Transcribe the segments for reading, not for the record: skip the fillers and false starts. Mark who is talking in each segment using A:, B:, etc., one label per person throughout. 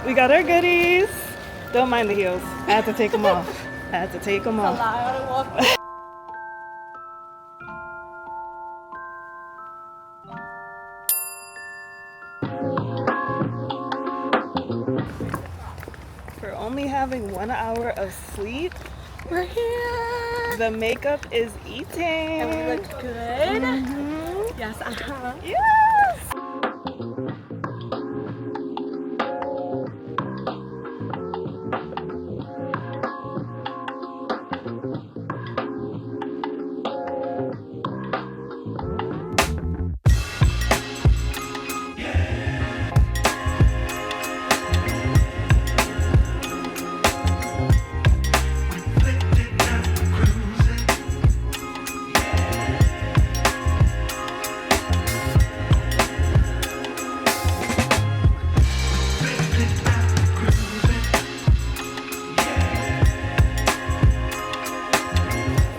A: We got our goodies. Don't mind the heels. I had to take them off. I had to take them off. For only having 1 hour of sleep,
B: We're here.
A: the makeup is eating.
B: And we look good.
A: Mhm.
B: Yes,
A: Yes!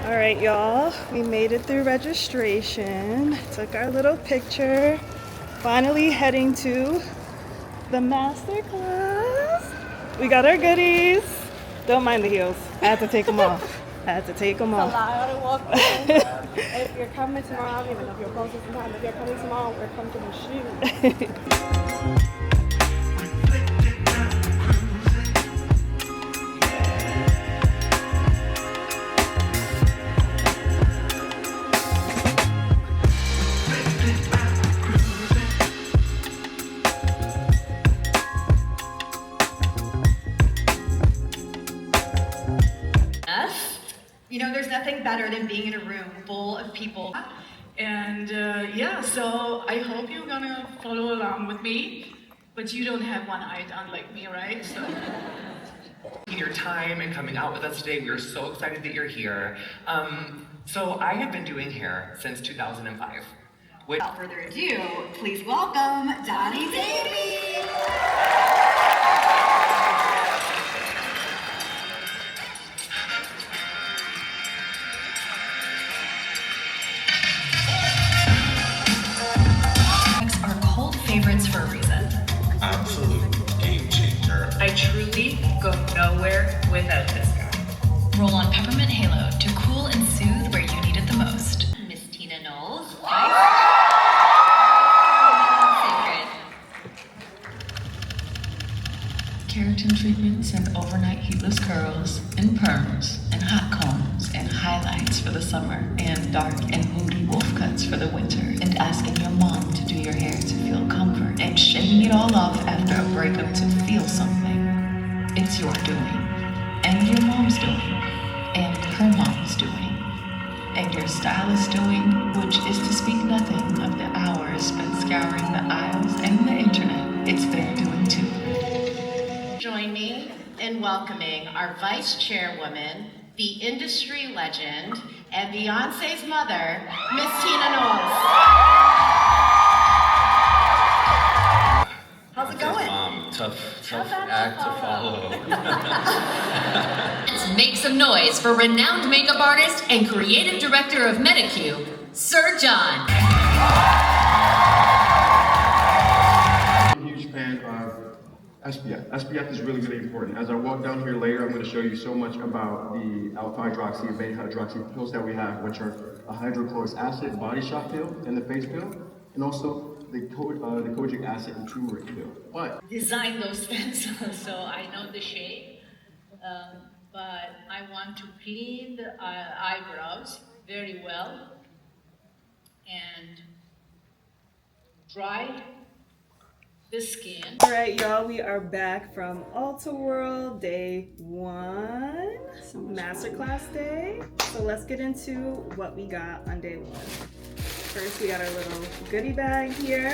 A: All right, y'all, we made it through registration, took our little picture, finally heading to the Masterclass. We got our goodies. Don't mind the heels. I had to take them off. I had to take them off.
B: If you're coming tomorrow, I don't even know if you're posting sometime. If you're coming tomorrow, we're comfortable shoes.
C: You know, there's nothing better than being in a room full of people.
D: And yeah, so I hope you're gonna follow along with me, but you don't have one eye down like me, right? So.
E: Your time and coming out with us today. We are so excited that you're here. So I have been doing hair since 2005.
C: Without further ado, please welcome Donnie Davy. Are cult favorites for a reason.
F: Absolute game changer.
D: I truly go nowhere without this guy.
C: Roll on Peppermint Halo to cool and soothe where you need it the most. Miss Tina Knowles. Sacred.
G: Keratin treatments and overnight heatless curls and perms and hot combs and highlights for the summer and dark and moody wolf cuts for the winter and asking your mom to do your hair to feel comfort and shaking it all off after a breakup to feel something. It's your doing and your mom's doing and her mom's doing and your stylist's doing, which is to speak nothing of the hours spent scouring the aisles and the internet. It's their doing too.
C: Join me in welcoming our vice chairwoman, the industry legend, and Beyonce's mother, Miss Tina Knowles. How's it going?
F: Tough act to follow.
C: Let's make some noise for renowned makeup artist and creative director of Medicube, Sir John.
H: I'm a huge fan of SPF. SPF is really, really important. As I walk down here later, I'm going to show you so much about the alpha-hydroxy and beta-hydroxy pills that we have, which are a hydrochloric acid body shop pill and the face pill, and also the kojic acid and turmeric pill. But
D: Design those stencils so I know the shape, but I want to clean the eyebrows very well and dry the skin.
A: All right, y'all, we are back from Ulta World day 1, Masterclass day. So let's get into what we got on day 1. First, we got our little goodie bag here.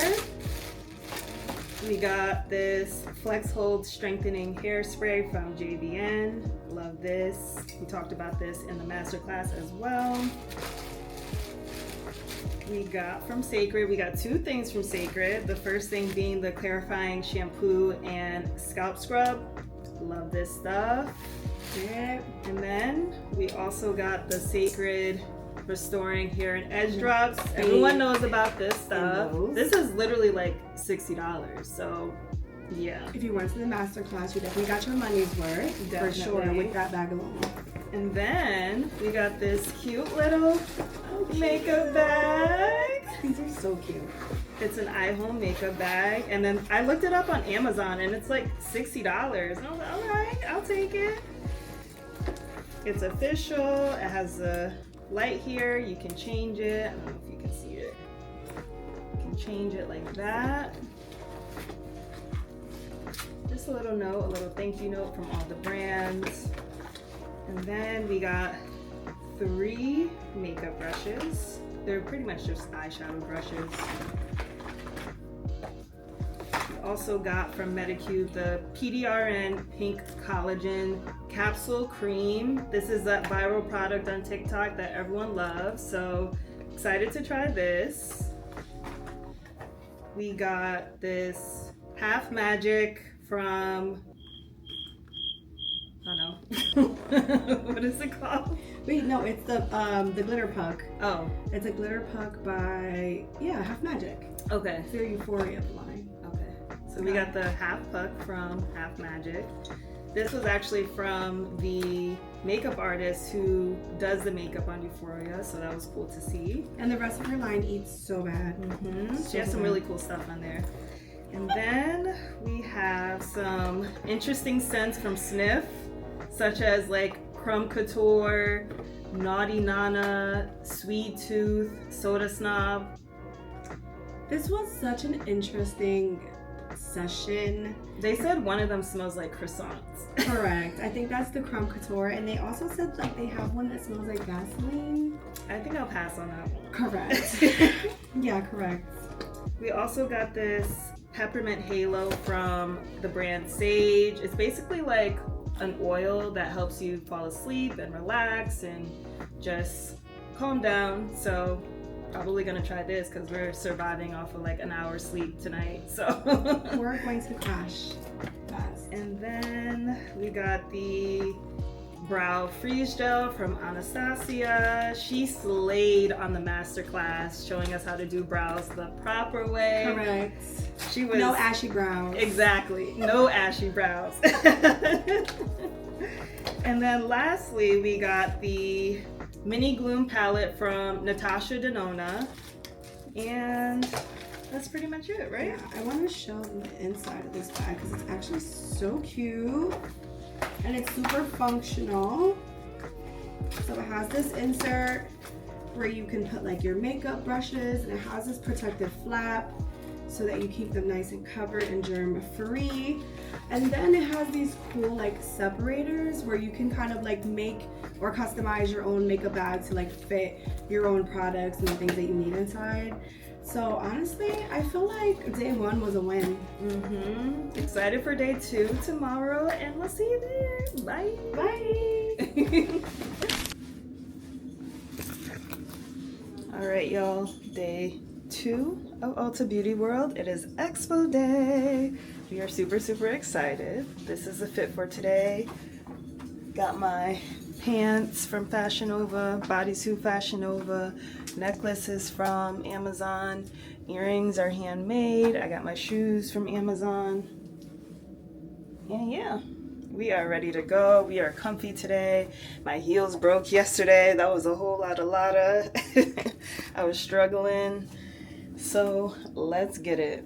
A: We got this Flex Hold Strengthening Hairspray from JVN. Love this. We talked about this in the Masterclass as well. We got from Sacred, we got 2 things from Sacred. The first thing being the clarifying shampoo and scalp scrub. Love this stuff. Okay. And then we also got the Sacred Restoring Hair and Edge Drops. Everyone knows about this stuff. This is literally like $60. So Yeah.
B: If you went to the masterclass, you definitely got your money's worth. For sure,
A: Definitely.
B: with that bag alone.
A: And then we got this cute little makeup bag.
B: These are so cute.
A: It's an iHome makeup bag. And then I looked it up on Amazon and it's like $60. And I was like, all right, I'll take it. It's official. It has a light here. You can change it. I don't know if you can see it. You can change it like that. Just a little note, a little thank you note from all the brands. And then we got 3 makeup brushes. They're pretty much just eyeshadow brushes. We also got from Medicube the PDRN Pink Collagen Capsule Cream. This is that viral product on TikTok that everyone loves, so excited to try this. We got this Half Magic from, I don't know, what is it called?
B: Wait, no, it's the glitter puck.
A: Oh,
B: It's a glitter puck by Half Magic.
A: okay.
B: It's their Euphoria line.
A: Okay, so we got the Half Puck from Half Magic. This was actually from the makeup artist who does the makeup on Euphoria, so that was cool to see.
B: And the rest of her line eats so bad.
A: She has some really cool stuff on there. And then we have some interesting scents from Sniff, such as like Crumb Couture, Naughty Nana, Sweet Tooth, Soda Snob.
B: This was such an interesting session.
A: They said one of them smells like croissants.
B: Correct. I think that's the Crumb Couture. And they also said like they have one that smells like Vaseline.
A: I think I'll pass on that one.
B: Correct. Yeah, correct.
A: We also got this peppermint halo from the brand Sage. It's basically like an oil that helps you fall asleep and relax and just calm down. So probably gonna try this because we're surviving off of like an hour's sleep tonight. So
B: We're going to crash fast.
A: and then we got the brow freeze gel from Anastasia. She slayed on the masterclass, showing us how to do brows the proper way.
B: Correct.
A: She was
B: No ashy brows.
A: exactly no ashy brows. And then lastly, we got the Mini Gloom palette from Natasha Denona, and that's pretty much it, right?
B: Yeah, I want to show them the inside of this bag because it's actually so cute and it's super functional. So it has this insert where you can put like your makeup brushes, and it has this protective flap so that you keep them nice and covered and germ free. And then it has these cool like separators where you can kind of like make or customize your own makeup bag to like fit your own products and the things that you need inside. So honestly, I feel like day 1 was a win.
A: Excited for day 2 tomorrow, and we'll see you there. Bye.
B: Bye.
A: All right, y'all. Day 2 of Ulta Beauty World. It is Expo Day. We are super, super excited. This is the fit for today. Got my pants from Fashion Nova, bodysuit Fashion Nova, necklaces from Amazon, earrings are handmade. I got my shoes from Amazon. And yeah, we are ready to go. We are comfy today. My heels broke yesterday. That was a whole lot of I was struggling. So let's get it.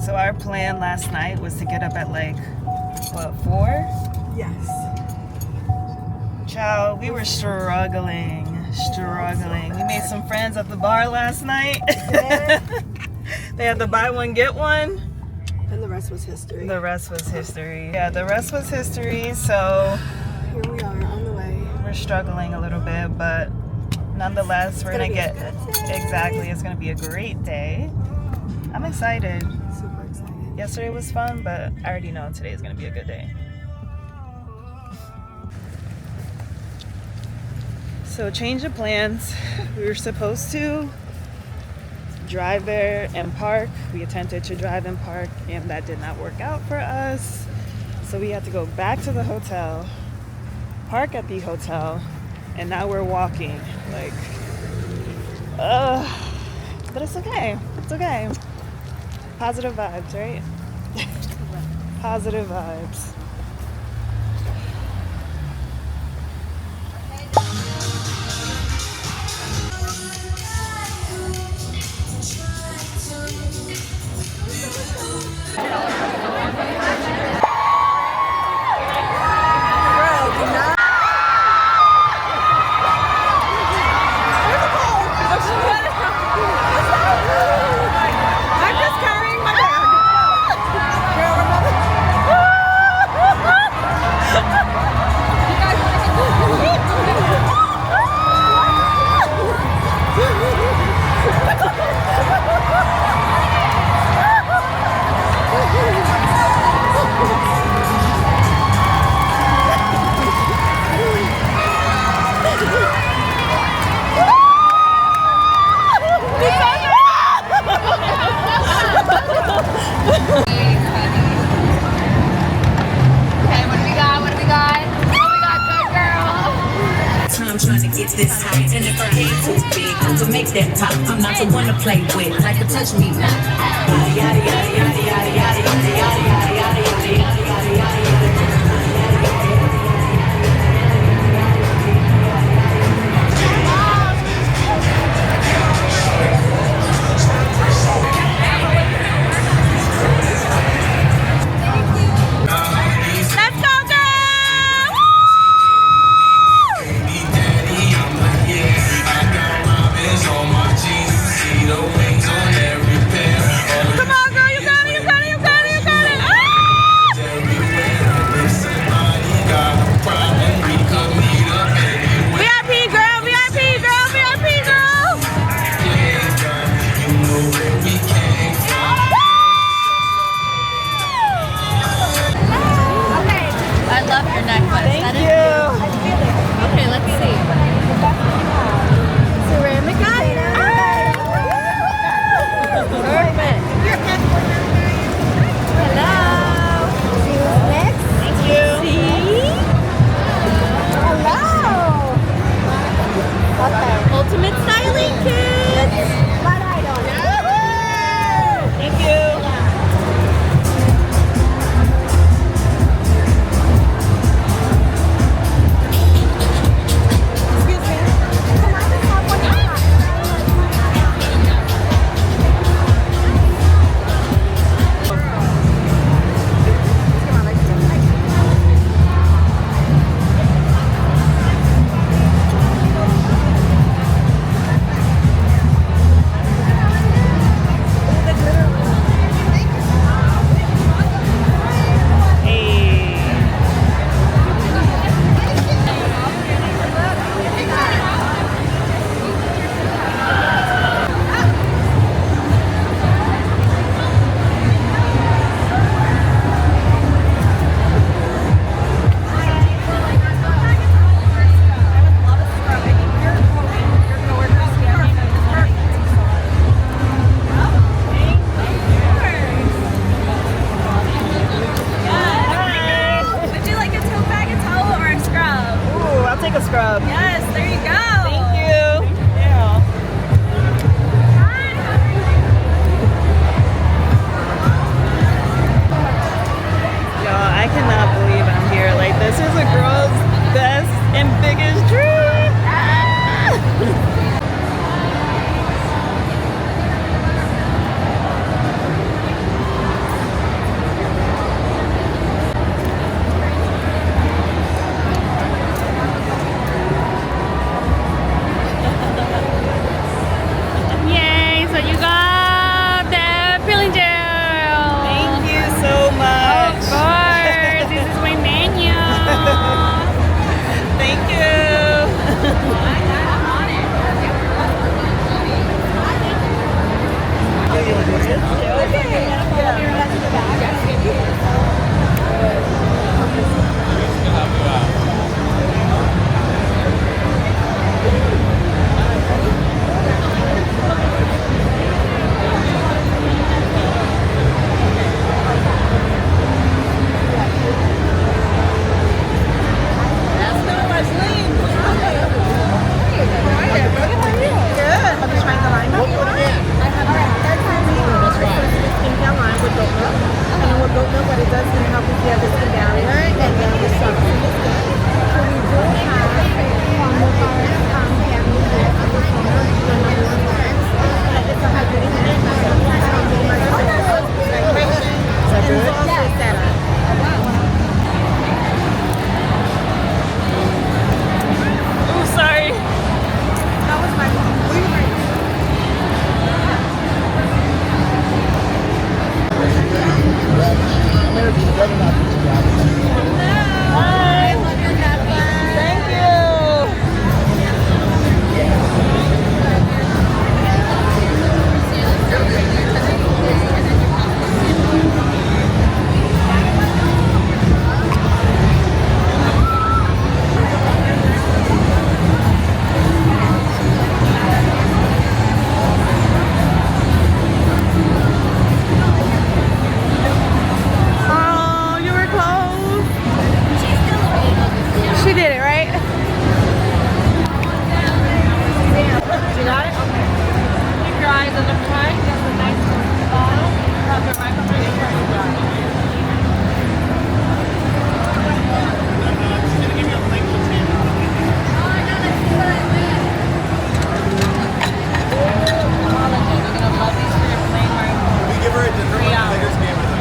A: So our plan last night was to get up at like, what, 4?
B: Yes.
A: Child, we were struggling. We made some friends at the bar last night. They had the buy one, get one.
B: And the rest was history.
A: The rest was history. Yeah, the rest was history. So
B: Here we are on the way.
A: we're struggling a little bit, but nonetheless, we're gonna get, exactly, it's gonna be a great day. I'm excited.
B: Super excited.
A: Yesterday was fun, but I already know today is gonna be a good day. So change of plans. We were supposed to drive there and park. We attempted to drive and park, and that did not work out for us. So we had to go back to the hotel, park at the hotel, and now we're walking. Like, but it's okay. It's okay. Positive vibes, right? Positive vibes.
I: This high, and if her head too big, I could make that pop. I'm not the one to play with, like a touch me now. Yada yada yada yada yada yada yada yada yada yada yada yada yada yada.
A: Thank you so much.
J: Of course, this is my menu.
A: Oh, you were close. She did it, right? You got it? Keep your eyes on the front. That's a nice bottle. Have your microphone in front of your eyes.
J: We give her a different player's game with us.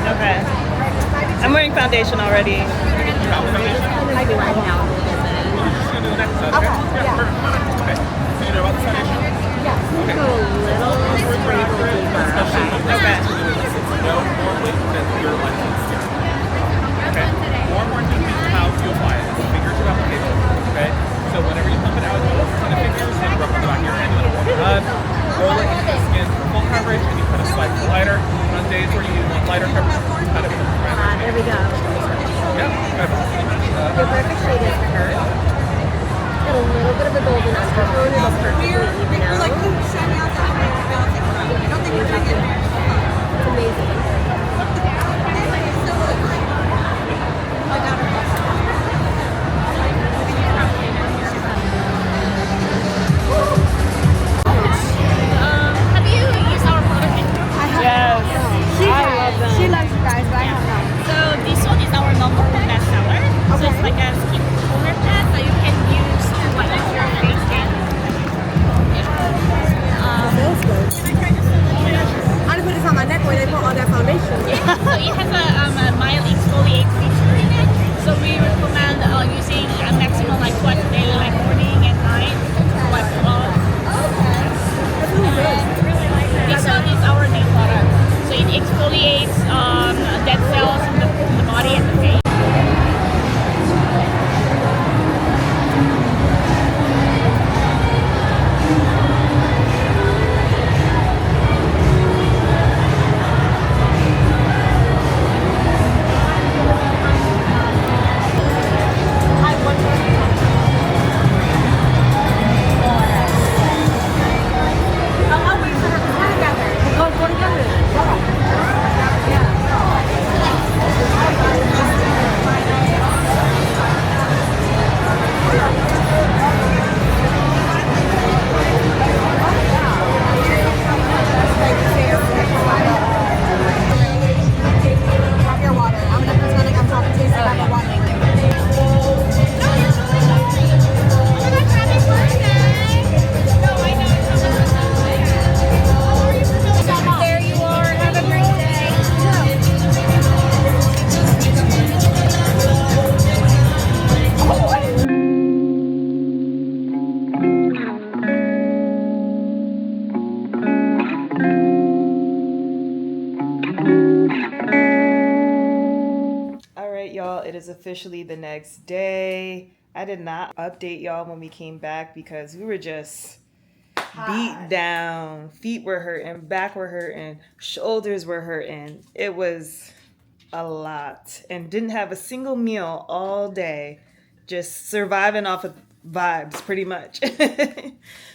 A: Okay. I'm wearing foundation already.
J: I do right now. Okay, yeah. Okay. So you know about the foundation?
B: Yeah.
J: Okay.
B: Go a little sprinkle deeper.
A: Okay.
J: No more weight than your life. Okay? More important is how you apply it. Figurative application. Okay? So whenever you pump it out, you look to the fingers and rub on the back of your hand, you let it warm your head. Roll it into the skin for full coverage, and you kind of swipe lighter. On days where you want lighter coverage, you kind of
B: There we go.
J: yeah.
B: Your perfect shade is curd. Got a little bit of a golden undertone. It'll perfectly even out. It's amazing.
K: Have you used our product before?
A: Yes. I love them.
B: She loves you guys, but I have not.
K: So this one is our number one bestseller. So it's like a skin toner pad that you can use to like your face skin.
B: Feels good. I just put this on my neck where they put all that foundation.
K: Yeah, so it has a mild exfoliate feature in it. So we recommend using a maximum like twice a day, like morning and night, to wipe it off.
B: That's really good.
K: This one is our new product. So it exfoliates dead cells in the body and the face.
A: It is officially the next day. I did not update y'all when we came back because we were just beat down. Feet were hurting, back were hurting, shoulders were hurting. It was a lot and didn't have a single meal all day. Just surviving off of vibes pretty much.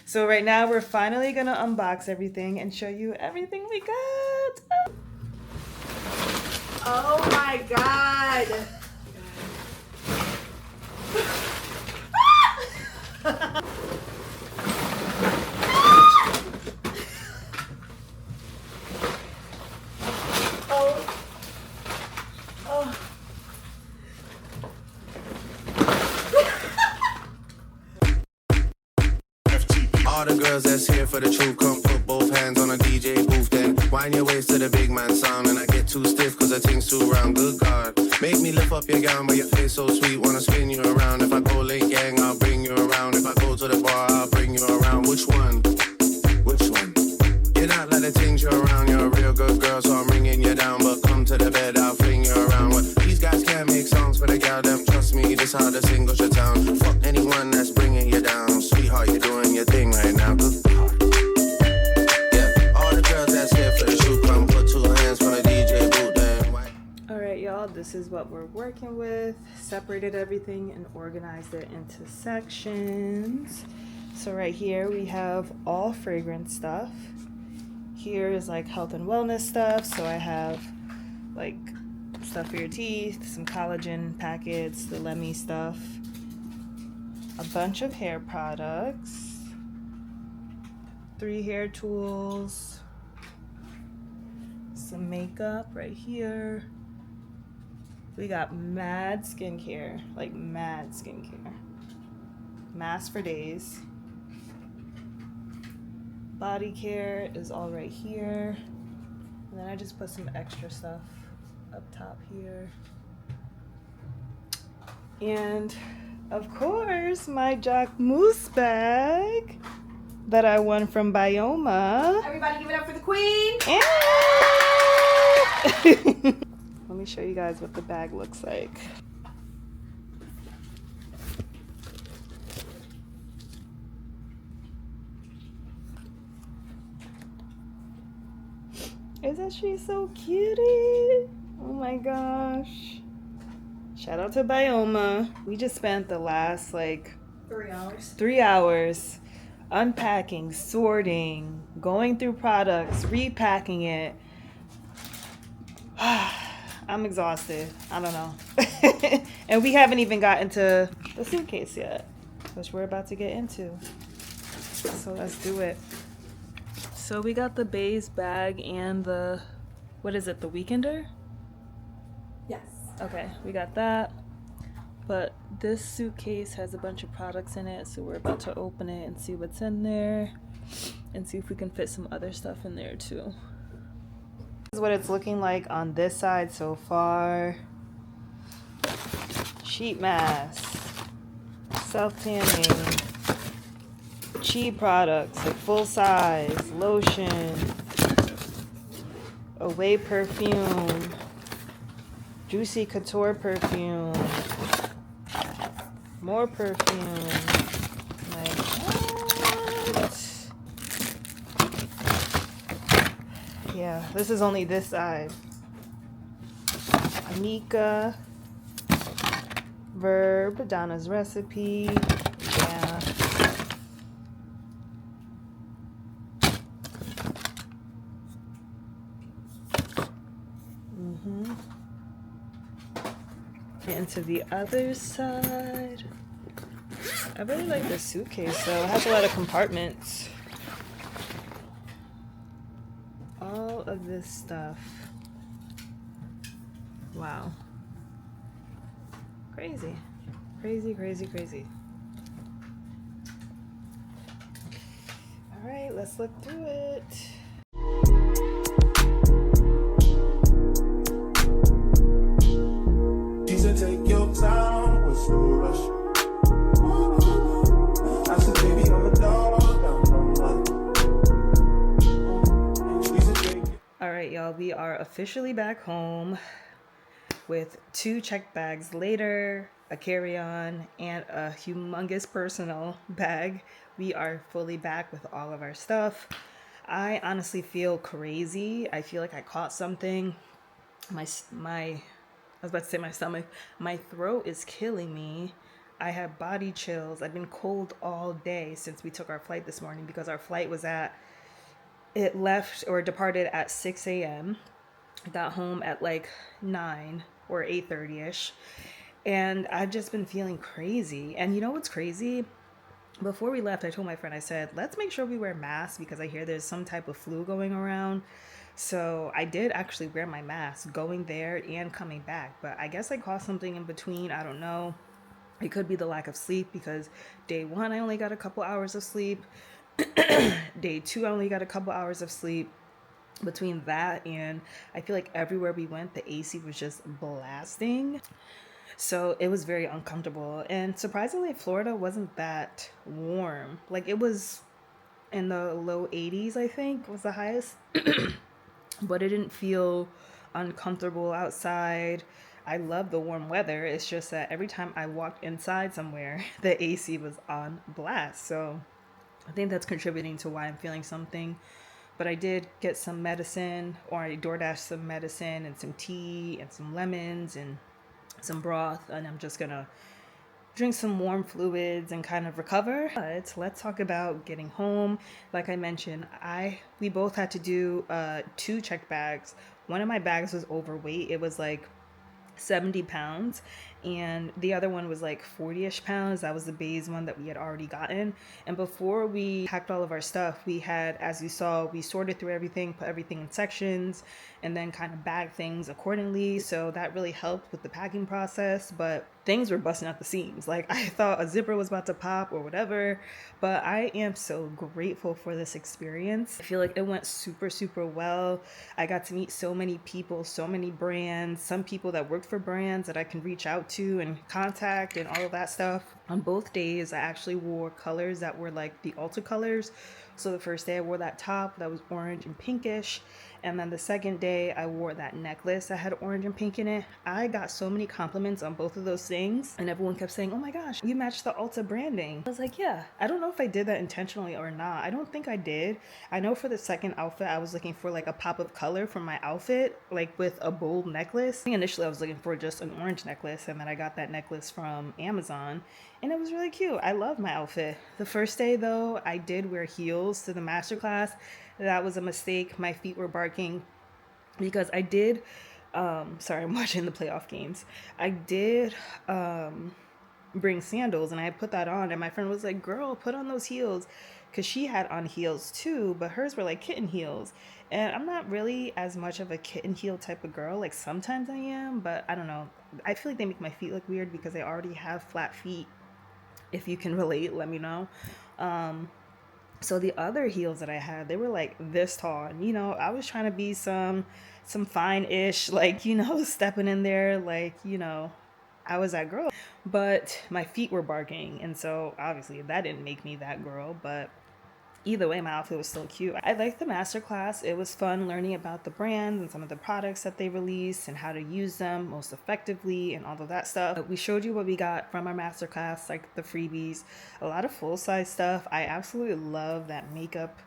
A: So right now we're finally gonna unbox everything and show you everything we got.
B: Oh my god.
L: that's here for the truth. Come put both hands on a DJ booth, then wind your waist to the big man sound. And I get too stiff cause the thing's too round. Good God, make me lift up your gown, but your face so sweet, wanna spin you around. If I go late gang, I'll bring you around. If I go to the bar, I'll bring you around. Which one? Which one? You're not like the things you're around. You're a real good girl, so I'm bringing you down. But come to the bed, I'll fling you around. What? These guys can't make songs for the gal, them. Trust me, this how the single should sound. Fuck anyone that's bringing you down. Sweetheart, you're doing your thing right now. Good God. Yeah, all the girls that's here for the shoot, come put two hands on the DJ boot, then.
A: All right, y'all, this is what we're working with. Separated everything and organized it into sections. So right here we have all fragrance stuff. Here is like health and wellness stuff. So I have like stuff for your teeth, some collagen packets, the Lemmy stuff, a bunch of hair products, 3 hair tools, some makeup right here. We got mad skincare, like mad skincare. Mask for days. Body care is all right here. And then I just put some extra stuff up top here. And of course, my Jock Moose bag that I won from Bioma.
B: Everybody give it up for the queen.
A: Let me show you guys what the bag looks like. Isn't she so cutie? Oh my gosh. Shout out to Bioma. We just spent the last like 3 hours unpacking, sorting, going through products, repacking it. I'm exhausted. I don't know. And we haven't even gotten to the suitcase yet, which we're about to get into. So let's do it. So we got the beige bag and the, what is it, the Weekender?
B: Yes.
A: Okay, we got that. But this suitcase has a bunch of products in it, so we're about to open it and see what's in there and see if we can fit some other stuff in there too. This is what it's looking like on this side so far. Sheet mask, self-tanning, cheap products like full size, lotion, Away perfume, Juicy Couture perfume, more perfume. Like, what? Yeah, this is only this side. Anika, Verb, Donna's Recipe. Yeah. Into the other side. I really like this suitcase though. It has a lot of compartments. All of this stuff. Wow. Crazy. Crazy, crazy, crazy. All right, let's look through it.
M: Take your time, what's the rush? I said, baby, I'm a dog.
A: All right, y'all, we are officially back home with 2 checked bags later, a carry-on, and a humongous personal bag. We are fully back with all of our stuff. I honestly feel crazy. I feel like I caught something. I was about to say my stomach. My throat is killing me. I have body chills. I've been cold all day since we took our flight this morning because our flight was departed at 6 a.m. I got home at like 9 or 8:30ish. And I've just been feeling crazy. And you know what's crazy? Before we left, I told my friend, I said, let's make sure we wear masks because I hear there's some type of flu going around. So I did actually wear my mask going there and coming back, but I guess I caught something in between. I don't know. It could be the lack of sleep because day 1, I only got a couple hours of sleep. Day 2, I only got a couple hours of sleep. Between that and I feel like everywhere we went, the AC was just blasting. So it was very uncomfortable. And surprisingly, Florida wasn't that warm. Like it was in the low 80s, I think, was the highest. But it didn't feel uncomfortable outside. I love the warm weather. It's just that every time I walked inside somewhere, the AC was on blast. So I think that's contributing to why I'm feeling something. But I did get some medicine, or I DoorDashed some medicine and some tea and some lemons and some broth. And I'm just gonna drink some warm fluids and kind of recover. But let's talk about getting home. Like I mentioned, we both had to do 2 check bags. One of my bags was overweight. It was like 70 pounds, and the other one was like 40-ish pounds. That was the beige one that we had already gotten. And before we packed all of our stuff, we had, as you saw, we sorted through everything, put everything in sections, and then kind of bagged things accordingly. So that really helped with the packing process. But things were busting at the seams. Like I thought a zipper was about to pop or whatever. But I am so grateful for this experience. I feel like it went super, super well. I got to meet so many people, so many brands, some people that worked for brands that I can reach out to and contact and all of that stuff. On both days, I actually wore colors that were like the Ulta colors. So the first day I wore that top that was orange and pinkish. And then the second day I wore that necklace that had orange and pink in it. I got so many compliments on both of those things. And everyone kept saying, oh my gosh, you matched the Ulta branding. I was like, yeah, I don't know if I did that intentionally or not. I don't think I did. I know for the second outfit, I was looking for like a pop of color for my outfit, like with a bold necklace. Initially, I was looking for just an orange necklace. And then I got that necklace from Amazon. And it was really cute. I love my outfit. The first day though, I did wear heels to the masterclass. That was a mistake. My feet were barking because I did, sorry, I'm watching the playoff games. I did bring sandals and I put that on and my friend was like, girl, put on those heels. Cause she had on heels too, but hers were like kitten heels. And I'm not really as much of a kitten heel type of girl. Like sometimes I am, but I don't know. I feel like they make my feet look weird because I already have flat feet. If you can relate, let me know. So the other heels that I had, they were like this tall. And, you know, I was trying to be some fine-ish, like, you know, stepping in there, like, you know, I was that girl. But my feet were barking. And so obviously that didn't make me that girl. But either way, my outfit was still cute. I liked the masterclass. It was fun learning about the brands and some of the products that they release and how to use them most effectively and all of that stuff. We showed you what we got from our masterclass, like the freebies, a lot of full-size stuff. I absolutely love that makeup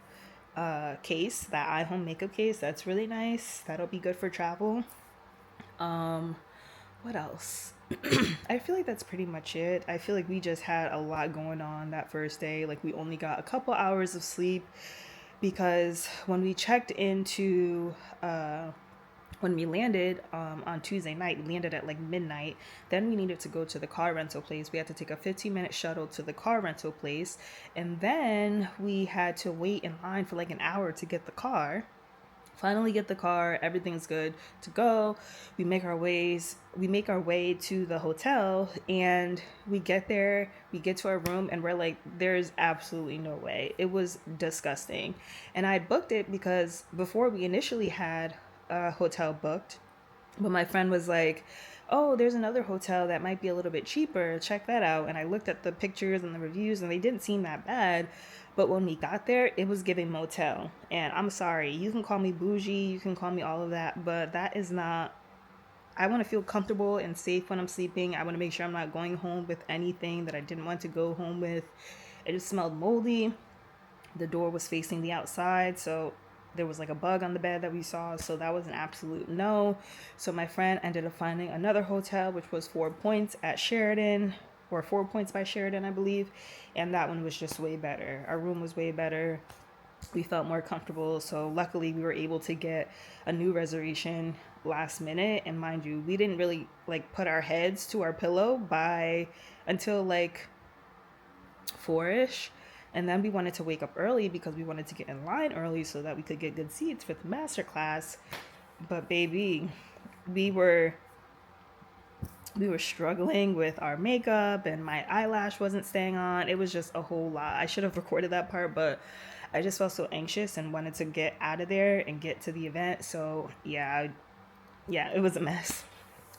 A: case, that iHome makeup case. That's really nice. That'll be good for travel. What else? I feel like that's pretty much it. I feel like we just had a lot going on that first day. Like we only got a couple hours of sleep because when we checked into when we landed on Tuesday night, we landed at like midnight. Then we needed to go to the car rental place. We had to take a 15-minute shuttle to the car rental place, and then we had to wait in line for like an hour to get the car. Finally get the car, everything's good to go. We make our way to the hotel, and we get there, we get to our room, and we're like, there's absolutely no way. It was disgusting. And I had booked it because before we initially had a hotel booked, but my friend was like, oh, there's another hotel that might be a little bit cheaper, check that out. And I looked at the pictures and the reviews and they didn't seem that bad. But when we got there, it was giving motel. And I'm sorry, you can call me bougie, you can call me all of that, but that is not, I want to feel comfortable and safe when I'm sleeping. I want to make sure I'm not going home with anything that I didn't want to go home with. It just smelled moldy. The door was facing the outside, so there was like a bug on the bed that we saw, so that was an absolute no. So my friend ended up finding another hotel, which was 4 Points at Sheridan, or 4 Points by Sheridan, I believe, and that one was just way better. Our room was way better. We felt more comfortable, so luckily we were able to get a new reservation last minute. And mind you, we didn't really like put our heads to our pillow until like 4-ish. And then we wanted to wake up early because we wanted to get in line early so that we could get good seats for the masterclass. But baby, we were We were struggling with our makeup and my eyelash wasn't staying on. It was just a whole lot. I should have recorded that part, but I just felt so anxious and wanted to get out of there and get to the event. So yeah, it was a mess.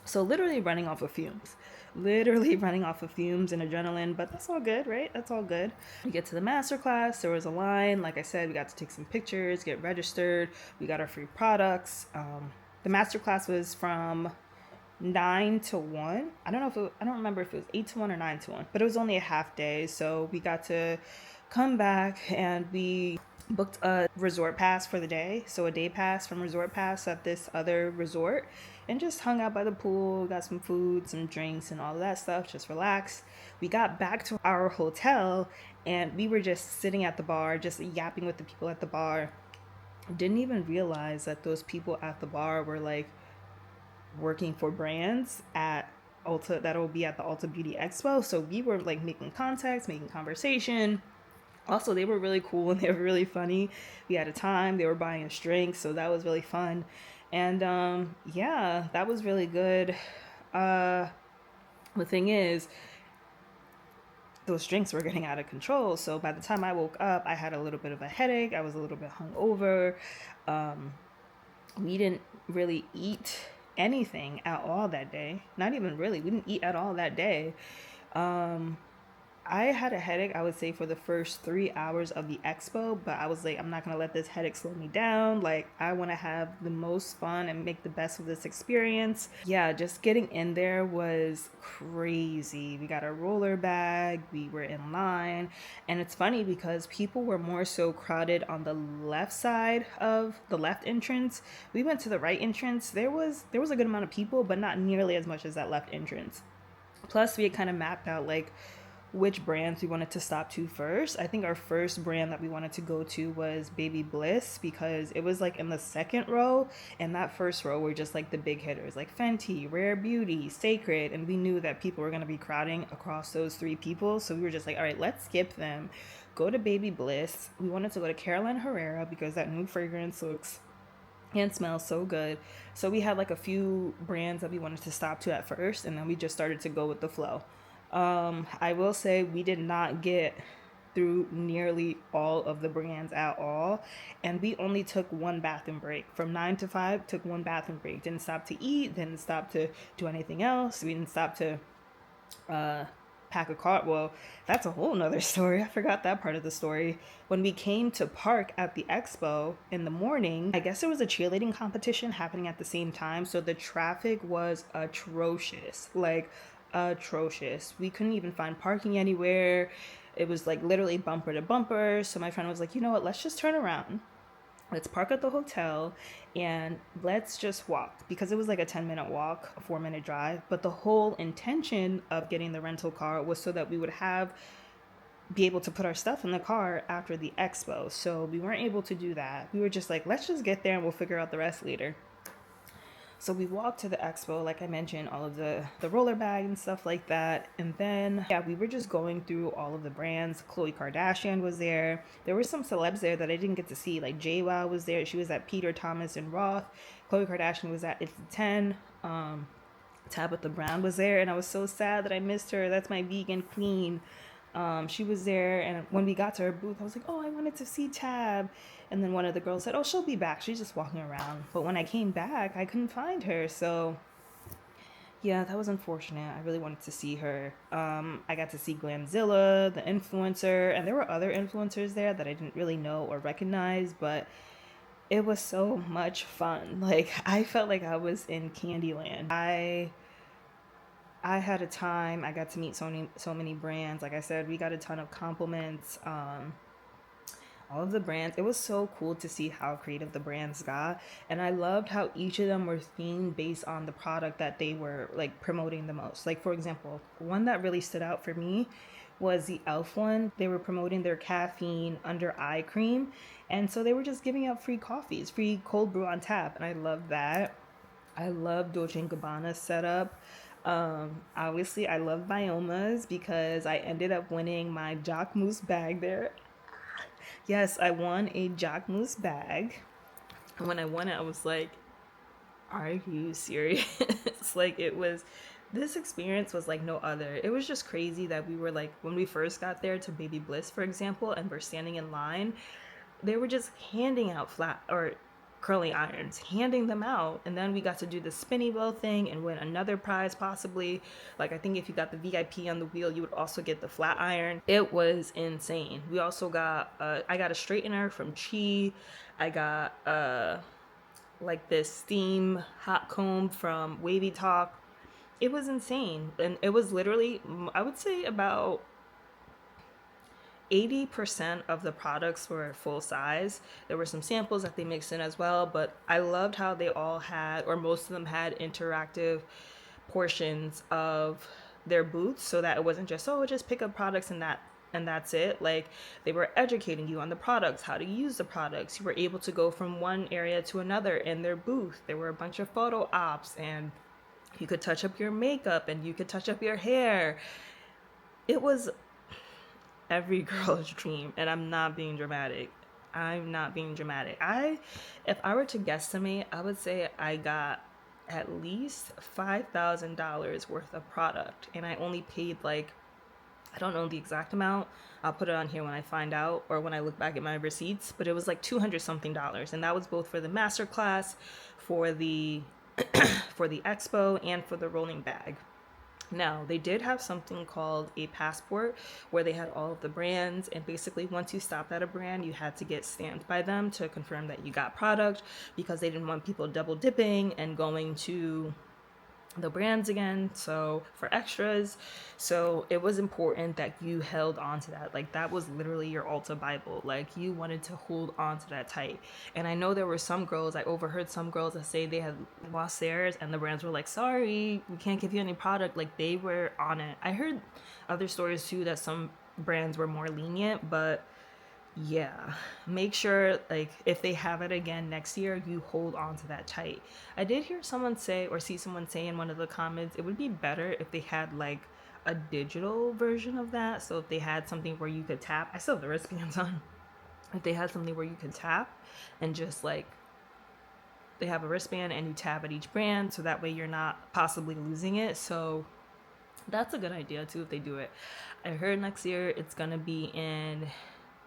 A: So literally running off of fumes. Literally running off of fumes and adrenaline, but that's all good, right? That's all good. We get to the masterclass. There was a line. Like I said, we got to take some pictures, get registered. We got our free products. The masterclass was from 9 to 1. I don't remember if it was 8 to 1 or 9 to 1, but it was only a half day. So we got to come back and we booked a resort pass for the day. So a day pass from resort pass at this other resort and just hung out by the pool, got some food, some drinks and all of that stuff, just relaxed. We got back to our hotel and we were just sitting at the bar, just yapping with the people at the bar. Didn't even realize that those people at the bar were like working for brands at Ulta that will be at the Ulta Beauty Expo. So we were like making contacts, making conversation. Also, they were really cool and they were really funny. We had a time, they were buying us drinks, so that was really fun. And yeah, that was really good. The thing is, those drinks were getting out of control. So by the time I woke up, I had a little bit of a headache. I was a little bit hungover. We didn't really eat anything at all that day. Not even really. We didn't eat at all that day. I had a headache, I would say, for the first 3 hours of the expo, but I was like, I'm not going to let this headache slow me down. Like, I want to have the most fun and make the best of this experience. Yeah, just getting in there was crazy. We got a roller bag, we were in line, and it's funny because people were more so crowded on the left side of the left entrance. We went to the right entrance. There was a good amount of people, but not nearly as much as that left entrance. Plus, we had kind of mapped out like which brands we wanted to stop to first. I think our first brand that we wanted to go to was Baby Bliss because it was like in the second row, and that first row were just like the big hitters like Fenty, Rare Beauty, Sacred, and we knew that people were going to be crowding across those three people. So we were just like, all right, let's skip them, go to Baby Bliss. We wanted to go to Carolina Herrera because that new fragrance looks and smells so good. So we had like a few brands that we wanted to stop to at first, and then we just started to go with the flow. I will say we did not get through nearly all of the brands at all, and we only took one bathroom break. From 9 to 5, took one bathroom break. Didn't stop to eat, didn't stop to do anything else. We didn't stop to pack a cart. Well, that's a whole nother story. I forgot that part of the story. When we came to park at the expo in the morning, I guess there was a cheerleading competition happening at the same time, so the traffic was atrocious. Like, atrocious. We couldn't even find parking anywhere. It was like literally bumper to bumper. So my friend was like, you know what, let's just turn around, let's park at the hotel and let's just walk, because it was like a 10-minute walk, a 4-minute drive. But the whole intention of getting the rental car was so that we would be able to put our stuff in the car after the expo. So we weren't able to do that. We were just like, let's just get there and we'll figure out the rest later. So we walked to the expo, like I mentioned, all of the roller bag and stuff like that. And then, yeah, we were just going through all of the brands. Khloe Kardashian was there. There were some celebs there that I didn't get to see. Like JWoww was there. She was at Peter Thomas and Roth. Khloe Kardashian was at It's the 10. Tabitha Brown was there. And I was so sad that I missed her. That's my vegan queen. She was there, and when we got to her booth, I was like, oh, I wanted to see Tab. And then one of the girls said, oh, she'll be back, she's just walking around. But when I came back, I couldn't find her. So yeah, that was unfortunate. I really wanted to see her. I got to see Glamzilla, the influencer, and there were other influencers there that I didn't really know or recognize, but it was so much fun. Like, I felt like I was in Candyland. I had a time. I got to meet so many brands. Like I said, we got a ton of compliments. All of the brands. It was so cool to see how creative the brands got. And I loved how each of them were themed based on the product that they were like promoting the most. Like, for example, one that really stood out for me was the e.l.f. one. They were promoting their caffeine under eye cream. And so they were just giving out free coffees, free cold brew on tap. And I loved that. I love Dolce & Gabbana's setup. Obviously I love Bioma's because I ended up winning my Jacquemus bag there. Yes, I won a Jacquemus bag. And when I won it, I was like, are you serious? Like, it was This experience was like no other. It was just crazy that we were like, when we first got there to Baby Bliss, for example, and we're standing in line, they were just handing out flat or curling irons, handing them out. And then we got to do the spinny wheel thing and win another prize, possibly. Like, I think if you got the VIP on the wheel, you would also get the flat iron. It was insane. We also got, I got a straightener from Chi. I got, like this steam hot comb from Wavy Talk. It was insane. And it was literally, I would say about 80% of the products were full size. There were some samples that they mixed in as well, but I loved how they all had, or most of them had, interactive portions of their booths, so that it wasn't just, oh, just pick up products and that's it. Like, they were educating you on the products, how to use the products. You were able to go from one area to another in their booth. There were a bunch of photo ops, and you could touch up your makeup and you could touch up your hair. It was every girl's dream, and I'm not being dramatic. If I were to guesstimate, I would say I got at least $5,000 worth of product, and I only paid, like, I don't know the exact amount. I'll put it on here when I find out, or when I look back at my receipts, but it was like $200 something, and that was both for the Masterclass, for the for the Expo, and for the rolling bag. Now, they did have something called a passport where they had all of the brands, and basically once you stopped at a brand, you had to get stamped by them to confirm that you got product, because they didn't want people double dipping and going to the brands again, so for extras. So it was important that you held on to that. Like, that was literally your Ulta Bible. Like, you wanted to hold on to that tight. And I know there were some girls, I overheard some girls that say they had lost theirs and the brands were like, sorry, we can't give you any product. Like, they were on it. I heard other stories too that some brands were more lenient, but yeah, make sure, like, if they have it again next year, you hold on to that tight. I did hear someone say, or see someone say in one of the comments, it would be better if they had like a digital version of that. So if they had something where you could tap, I still have the wristbands on. If they had something where you could tap and just like, they have a wristband and you tap at each brand, so that way you're not possibly losing it. So that's a good idea too if they do it. I heard next year it's gonna be in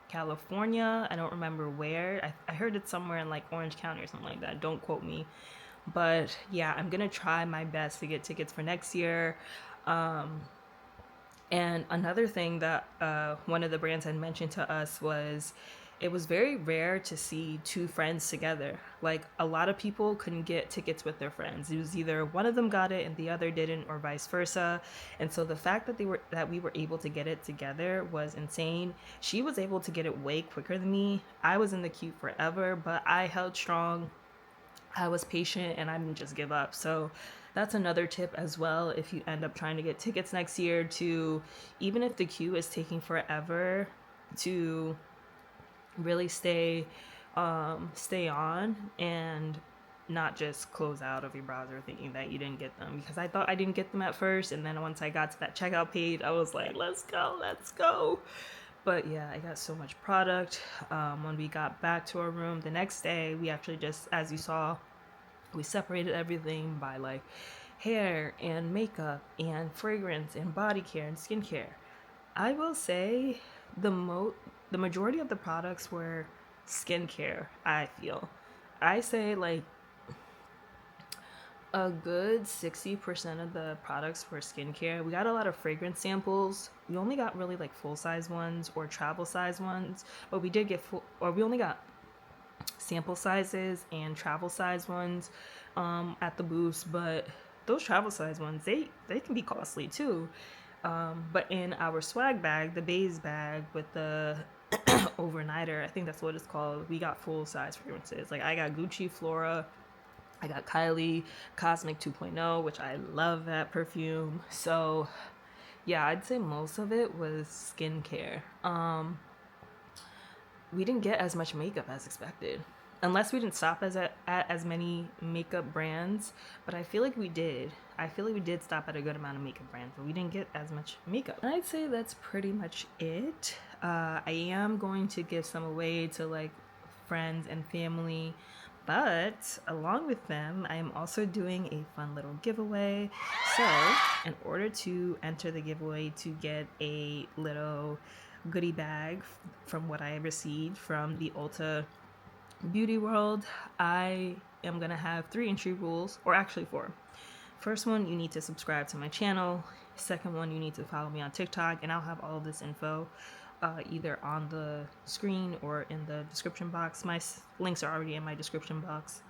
A: California. I don't remember where. I heard it's somewhere in like Orange County or something like that. Don't quote me. But yeah, I'm gonna try my best to get tickets for next year. And another thing that one of the brands had mentioned to us was it was very rare to see two friends together. Like, a lot of people couldn't get tickets with their friends. It was either one of them got it and the other didn't, or vice versa. And so the fact that we were able to get it together was insane. She was able to get it way quicker than me. I was in the queue forever, but I held strong. I was patient and I didn't just give up. So that's another tip as well. If you end up trying to get tickets next year, to, even if the queue is taking forever, to really stay on and not just close out of your browser thinking that you didn't get them, because I thought I didn't get them at first, and then once I got to that checkout page, I was like, let's go. But yeah, I got so much product. When we got back to our room the next day, we actually just, as you saw, we separated everything by like hair and makeup and fragrance and body care and skincare. I will say the majority of the products were skincare, I feel. I say like a good 60% of the products were skincare. We got a lot of fragrance samples. We only got really like full-size ones or travel size ones, but we did get we only got sample sizes and travel size ones at the booths, but those travel size ones, they can be costly too. But in our swag bag, the beige bag with the overnighter, I think that's what it's called, we got full size fragrances. Like, I got Gucci Flora, I got Kylie Cosmic 2.0, which I love that perfume. So yeah, I'd say most of it was skincare. We didn't get as much makeup as expected, unless we didn't stop at as many makeup brands, but I feel like we did. I feel like we did stop at a good amount of makeup brands, but we didn't get as much makeup. And I'd say that's pretty much it. I am going to give some away to like friends and family, But along with them, I am also doing a fun little giveaway. So in order to enter the giveaway to get a little goodie bag from what I received from the Ulta Beauty World, I am gonna have 3 entry rules, or actually 4. First one, you need to subscribe to my channel. Second one, you need to follow me on TikTok, and I'll have all of this info either on the screen or in the description box. My links are already in my description box.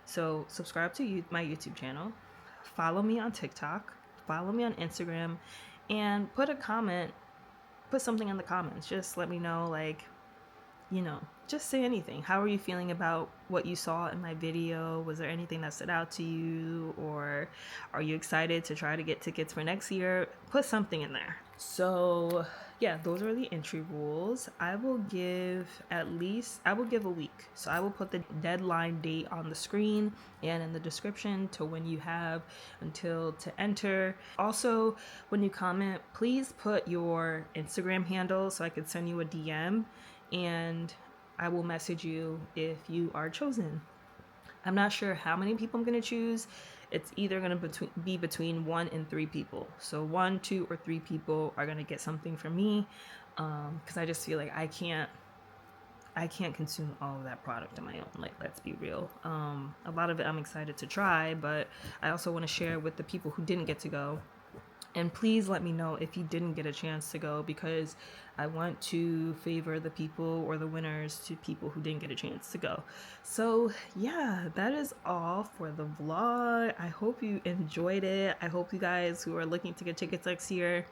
A: So subscribe to my YouTube channel, follow me on TikTok, follow me on Instagram, and put a comment, put something in the comments. Just let me know, like, you know, just say anything. How are you feeling about what you saw in my video? Was there anything that stood out to you? Or are you excited to try to get tickets for next year? Put something in there. So yeah, those are the entry rules. I will give a week. So I will put the deadline date on the screen and in the description to when you have until to enter. Also, when you comment, please put your Instagram handle so I could send you a DM, and I will message you if you are chosen. I'm not sure how many people I'm going to choose. It's either going to be between 1 and 3 people. So 1, 2, or 3 people are going to get something from me, because I just feel like I can't consume all of that product on my own. Like, let's be real. A lot of it I'm excited to try, but I also want to share with the people who didn't get to go. And please let me know if you didn't get a chance to go, because I want to favor the people or the winners to people who didn't get a chance to go. So yeah, that is all for the vlog. I hope you enjoyed it. I hope you guys who are looking to get tickets next year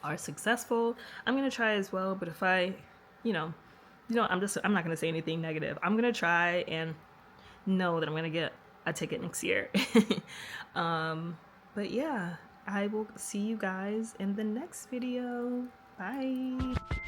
A: are successful. I'm gonna try as well, but if I'm not gonna say anything negative. I'm gonna try and know that I'm gonna get a ticket next year. But yeah, I will see you guys in the next video. Bye.